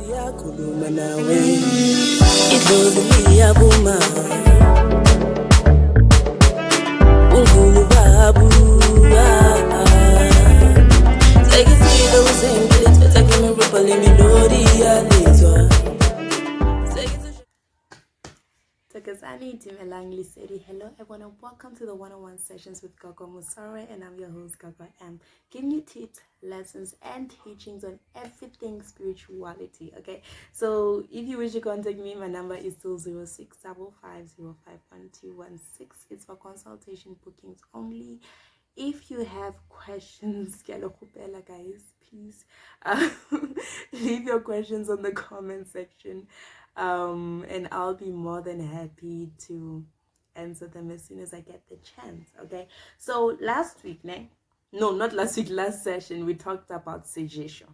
siyakhuluma nawe idluli iyabuma uNkulu babu sekisile usengilithetha kimi melody yalethwa Takazani Dimelang Lisedi. Hello everyone and welcome to the 101 sessions with Gogo Musare, and I'm your host Gogo M, giving you tips, lessons and teachings on everything spirituality. Okay, so if you wish to contact me, my number is still 0655051216. It's for consultation bookings only. If you have questions, Korobela guys, please leave your questions on the comment section, and I'll be more than happy to answer them as soon as I get the chance. Okay, so last session we talked about suggestion,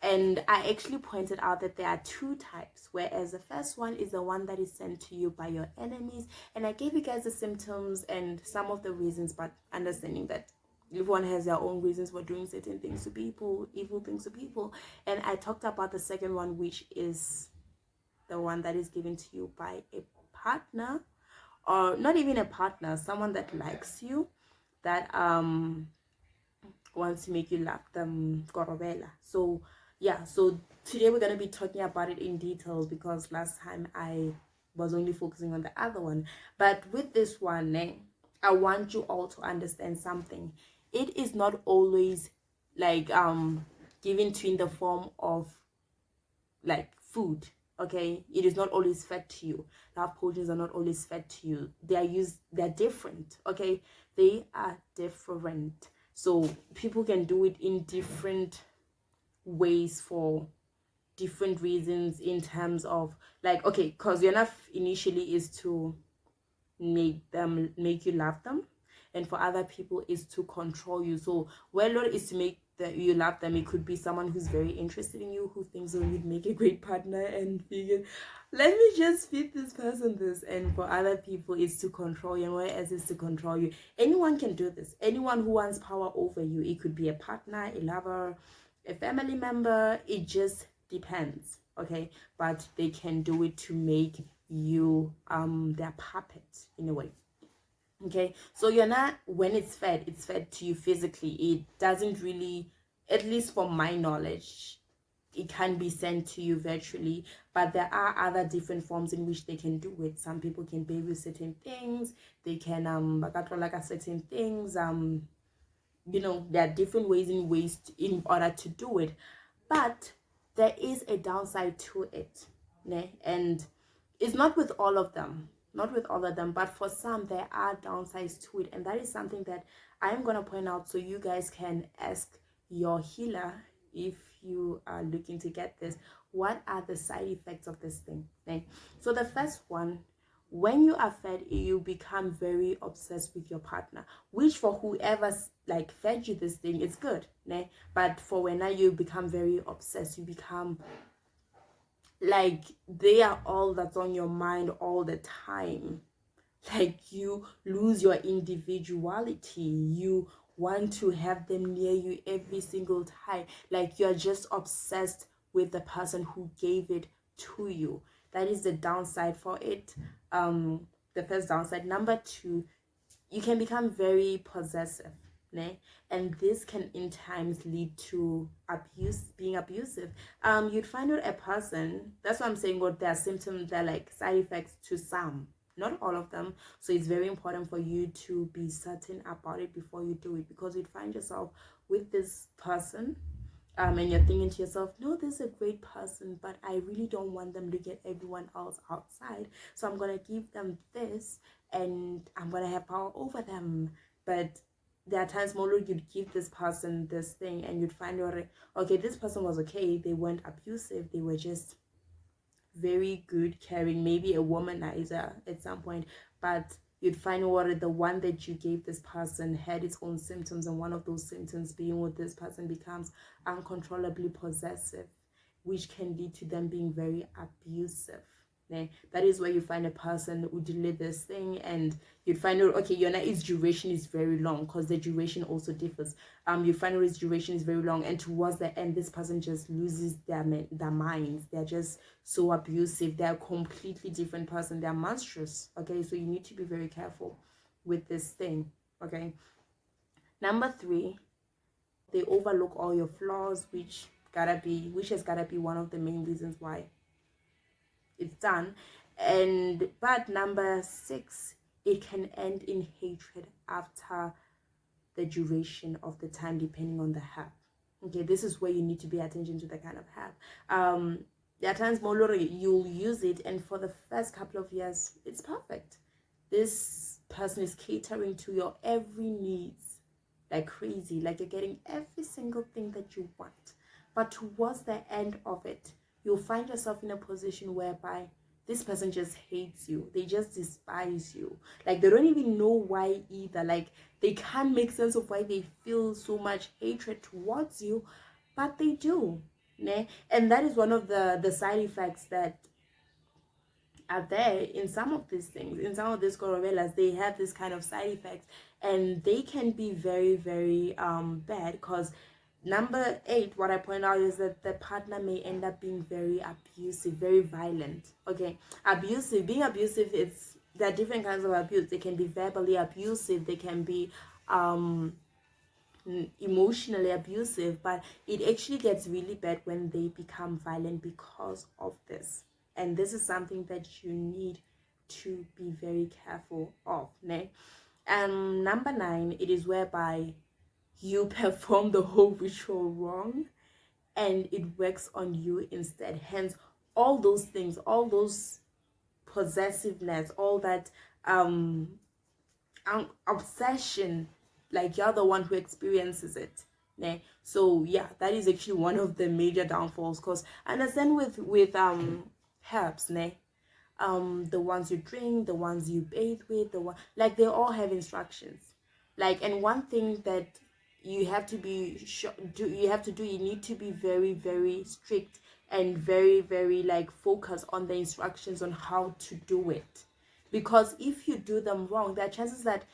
and I actually pointed out that there are two types, whereas the first one is the one that is sent to you by your enemies, and I gave you guys the symptoms and some of the reasons, but understanding that everyone has their own reasons for doing certain things to people, evil things to people. And I talked about the second one, which is the one that is given to you by a partner, or not even a partner, someone that likes you, that wants to make you laugh, them Korobela. So yeah, so today we're going to be talking about it in detail, because last time I was only focusing on the other one. But with this one, I want you all to understand something. It is not always like given to you in the form of like food. Okay, it is not always fed to you. Love potions are not always fed to you. They're different. Okay, they are different. So people can do it in different ways for different reasons, in terms of like, okay, because your enough initially is to make you love them, and for other people is to control you. So well, is to make you love them. It could be someone who's very interested in you, who thinks you'd make a great partner, and figure, let me just feed this person this. And for other people it's to control you, and whereas it's to control you, anyone can do this. Anyone who wants power over you, it could be a partner, a lover, a family member, it just depends. Okay, but they can do it to make you their puppet in a way. Okay, so you're not, when it's fed to you physically. It doesn't really, at least from my knowledge, it can be sent to you virtually, but there are other different forms in which they can do it. Some people can baby certain things, they can like certain things, you know, there are different ways in order to do it, but there is a downside to it, and it's not with all of them, but for some there are downsides to it, and that is something that I'm gonna point out, so you guys can ask your healer if you are looking to get this. What are the side effects of this thing? So the first one, when you are fed, you become very obsessed with your partner, which for whoever's like fed you this thing, it's good, but for when you become very obsessed, you become like they are all that's on your mind all the time. Like you lose your individuality, you want to have them near you every single time, like you're just obsessed with the person who gave it to you. That is the downside for it. The first downside. Number two, you can become very possessive, and this can in times lead to being abusive. You'd find out a person, that's what I'm saying, what there are symptoms, that like side effects to some, not all of them. So it's very important for you to be certain about it before you do it, because you'd find yourself with this person, and you're thinking to yourself, no, this is a great person, but I really don't want them to get everyone else outside, so I'm gonna give them this and I'm gonna have power over them. But there are times more you'd give this person this thing and you'd find out, okay, this person was okay, they weren't abusive, they were just very good, caring, maybe a womanizer at some point, but you'd find out the one that you gave this person had its own symptoms, and one of those symptoms being with this person becomes uncontrollably possessive, which can lead to them being very abusive. That is where you find a person who did this thing, and you'd find out, okay, its duration is very long, because the duration also differs. You find out its duration is very long, and towards the end, this person just loses their minds. They're just so abusive. They're a completely different person. They're monstrous. Okay, so you need to be very careful with this thing. Okay. Number 3, they overlook all your flaws, which has gotta be one of the main reasons why it's done. But number 6, it can end in hatred after the duration of the time, depending on the herb. Okay, this is where you need to pay attention to the kind of herb. There are times you'll use it, and for the first couple of years it's perfect. This person is catering to your every needs like crazy, like you're getting every single thing that you want. But towards the end of it, you'll find yourself in a position whereby this person just hates you. They just despise you. Like, they don't even know why either. Like, they can't make sense of why they feel so much hatred towards you, but they do. Ne? And that is one of the side effects that are there in some of these things. In some of these Korobelas, they have this kind of side effects, and they can be very, very bad, because number 8, what I point out is that the partner may end up being very abusive, very violent. Okay, being abusive, there are different kinds of abuse. They can be verbally abusive, they can be emotionally abusive, but it actually gets really bad when they become violent because of this. And this is something that you need to be very careful of. Ne? And number 9, it is whereby you perform the whole ritual wrong and it works on you instead. Hence, all those things, all those possessiveness, all that obsession, like you're the one who experiences it. Ne? So yeah, that is actually one of the major downfalls. Because understand with herbs, ne? The ones you drink, the ones you bathe with, like they all have instructions. Like, and one thing that you have to be you need to be very, very strict and very, very like focus on the instructions on how to do it. Because if you do them wrong, there are chances that,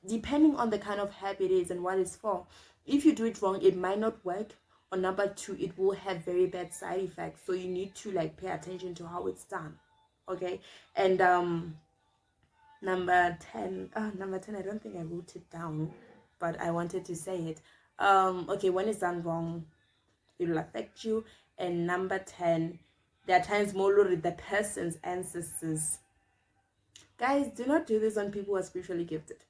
depending on the kind of herb it is and what it's for, if you do it wrong, it might not work. Or number 2, it will have very bad side effects. So you need to like pay attention to how it's done. Okay. And number 10, I don't think I wrote it down, but I wanted to say it. Okay, when it's done wrong, it will affect you. And number 10, there are times more the person's ancestors. Guys, do not do this on people who are spiritually gifted.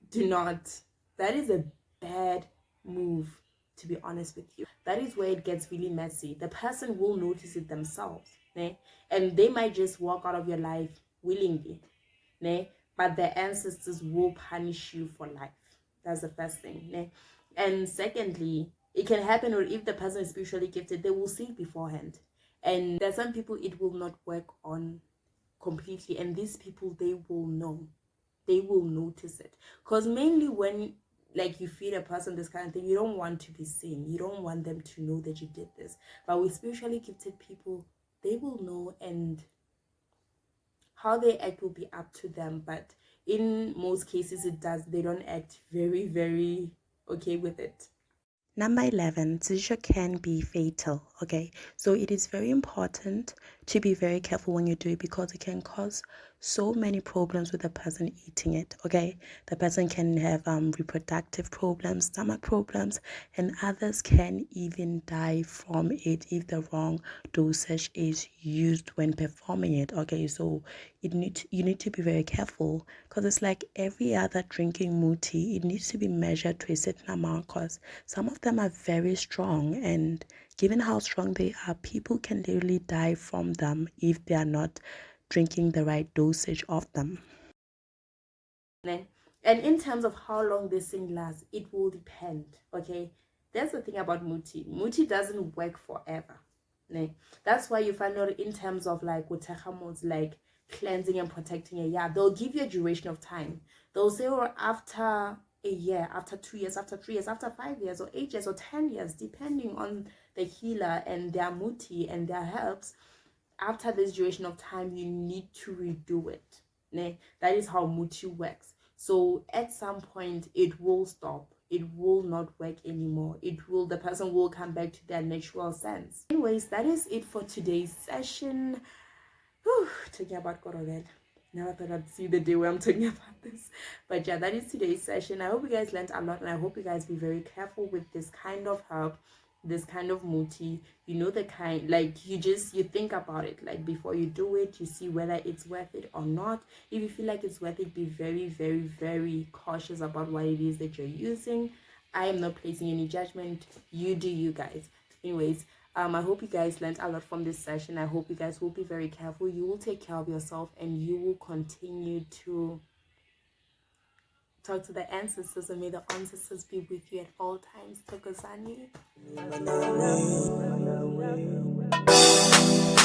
Do not. That is a bad move, to be honest with you. That is where it gets really messy. The person will notice it themselves, né? And they might just walk out of your life willingly, né? But their ancestors will punish you for life. That's the first thing, né? And secondly, it can happen, or if the person is spiritually gifted, they will see it beforehand. And there are some people it will not work on completely, and these people, they will know, they will notice it. Because mainly when like you feed a person this kind of thing, you don't want to be seen, you don't want them to know that you did this. But with spiritually gifted people, they will know, and how they act will be up to them. But in most cases, they don't act very, very okay with it. Number 11, seizure can be fatal. Okay, so it is very important to be very careful when you do it, because it can cause so many problems with the person eating it. Okay, the person can have reproductive problems, stomach problems, and others can even die from it if the wrong dosage is used when performing it. Okay, so you need to be very careful, because it's like every other drinking muti. It needs to be measured to a certain amount, because some of them are very strong, and given how strong they are, people can literally die from them if they are not drinking the right dosage of them. And in terms of how long this thing lasts, it will depend. Okay, that's the thing about muti. Muti doesn't work forever. That's why you find out in terms of like modes, like cleansing and protecting a year, they'll give you a duration of time. They'll say, or after a year, after 2 years, after 3 years, after 5 years, or 8 years, or 10 years, depending on the healer and their muti and their herbs, after this duration of time, you need to redo it. Ne? That is how muti works. So at some point, it will stop. It will not work anymore. The person will come back to their natural sense. Anyways, that is it for today's session. Whew, talking about Korobela. Never thought I'd see the day where I'm talking about this. But yeah, that is today's session. I hope you guys learned a lot, and I hope you guys be very careful with this kind of herb, this kind of muti. You know, the kind, like, you think about it, like, before you do it, you see whether it's worth it or not. If you feel like it's worth it, be very, very, very cautious about what it is that you're using. I am not placing any judgment. You do you guys. Anyways, I hope you guys learned a lot from this session. I hope you guys will be very careful. You will take care of yourself, and you will continue to talk to the ancestors, and may the ancestors be with you at all times. Tokozani.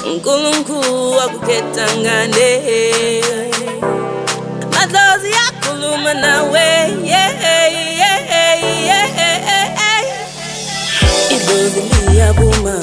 Nkulunkulu akuketangane Madlozi yakhuluma nawe Idlozi liyabuma